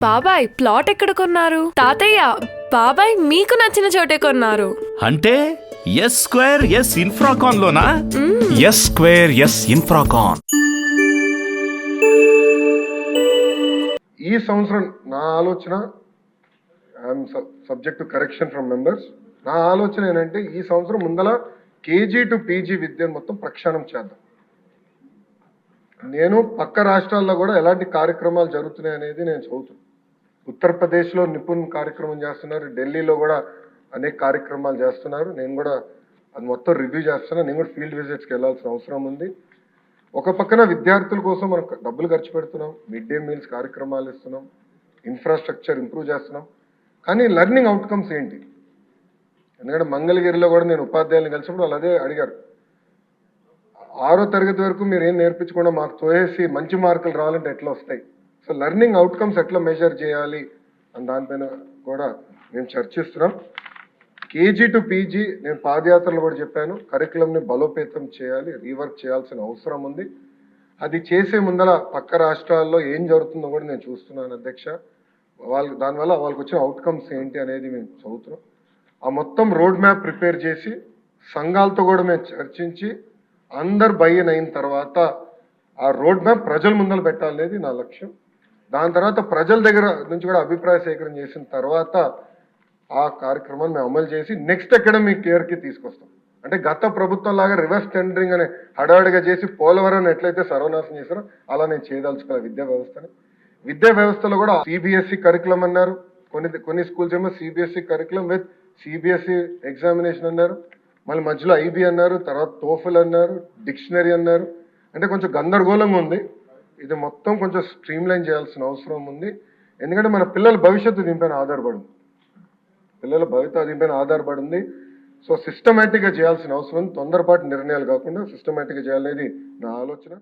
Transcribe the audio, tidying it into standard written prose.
బాబాయ్ ప్లాట్ ఎక్కడ కొన్నారు? తాతయ్య బాబాయ్ మీకు నచ్చిన చోటే కొన్నారు. అంటే ఎస్ స్క్వేర్ ఎస్ ఇన్ఫ్రాకాన్ లోనా? S square S Infracon. ఈ సంవత్సరం నా ఆలోచన, I'm subject to correction from members, నా ఆలోచన ఏంటంటే ఈ సంవత్సరం ముందల కేజీ టు పీజీ విద్యను మొత్తం ప్రక్షాళన చేద్దాం. నేను పక్క రాష్ట్రాల్లో కూడా ఎలాంటి కార్యక్రమాలు జరుగుతున్నాయి అనేది నేను చదువుతాను. ఉత్తరప్రదేశ్లో నిపుణ్ కార్యక్రమం చేస్తున్నారు, ఢిల్లీలో కూడా అనేక కార్యక్రమాలు చేస్తున్నారు. నేను కూడా అది మొత్తం రివ్యూ చేస్తున్నాను. నేను కూడా ఫీల్డ్ విజిట్స్కి వెళ్ళాల్సిన అవసరం ఉంది. ఒక పక్కన విద్యార్థుల కోసం మనం డబ్బులు ఖర్చు పెడుతున్నాం, మిడ్ డే మీల్స్ కార్యక్రమాలు ఇస్తున్నాం, ఇన్ఫ్రాస్ట్రక్చర్ ఇంప్రూవ్ చేస్తున్నాం. కానీ లెర్నింగ్ అవుట్కమ్స్ ఏంటి? ఎందుకంటే మంగళగిరిలో కూడా నేను ఉపాధ్యాయులను కలిసినప్పుడు వాళ్ళు అదే అడిగారు. 6వ తరగతి వరకు మీరు ఏం నేర్పించకుండా మాకు తోయేసి మంచి మార్కులు రావాలంటే ఎట్లా వస్తాయి? సో లెర్నింగ్ అవుట్కమ్స్ ఎట్లా మెజర్ చేయాలి అని దానిపైన కూడా మేము చర్చిస్తున్నాం. కేజీ టు పీజీ నేను పాదయాత్రలు కూడా చెప్పాను, కరికులంని బలోపేతం చేయాలి, రీవర్క్ చేయాల్సిన అవసరం ఉంది. అది చేసే ముందర పక్క రాష్ట్రాల్లో ఏం జరుగుతుందో కూడా నేను చూస్తున్నాను అధ్యక్ష. దానివల్ల వాళ్ళకి వచ్చిన అవుట్కమ్స్ ఏంటి అనేది మేము చదువుతున్నాం. ఆ మొత్తం రోడ్ మ్యాప్ ప్రిపేర్ చేసి సంఘాలతో కూడా మేము చర్చించి అందరు బయ్యన్ అయిన తర్వాత ఆ రోడ్ మ్యాప్ ప్రజల ముందర పెట్టాలనేది నా లక్ష్యం. దాని తర్వాత ప్రజల దగ్గర నుంచి కూడా అభిప్రాయ సేకరణ చేసిన తర్వాత ఆ కార్యక్రమాన్ని మేము అమలు చేసి నెక్స్ట్ అకాడమిక్ ఇయర్కి తీసుకొస్తాం. అంటే గత ప్రభుత్వం లాగా రివర్స్ టెండరింగ్ అనే హడావిడిగా చేసి పోలవరం ఎట్లయితే సర్వనాశనం చేశారో అలా నేను చేయదలుచుకోవాలి విద్యా వ్యవస్థని. విద్యా వ్యవస్థలో కూడా సిబిఎస్ఈ కరికులం అన్నారు, కొన్ని స్కూల్స్ ఏమో CBSE curriculum with CBSE examination అన్నారు, మళ్ళీ మధ్యలో ఐబీ అన్నారు, తర్వాత టోఫెల్ అన్నారు, డిక్షనరీ అన్నారు. అంటే కొంచెం గందరగోళంగా ఉంది. ఇది మొత్తం కొంచెం స్ట్రీమ్లైన్ చేయాల్సిన అవసరం ఉంది. ఎందుకంటే మన పిల్లల భవిష్యత్తు దీనిపైన ఆధారపడి ఉంది. సో సిస్టమేటిక్గా చేయాల్సిన అవసరం, తొందరపాటు నిర్ణయాలు కాకుండా సిస్టమేటిక్గా చేయాలనేది నా ఆలోచన.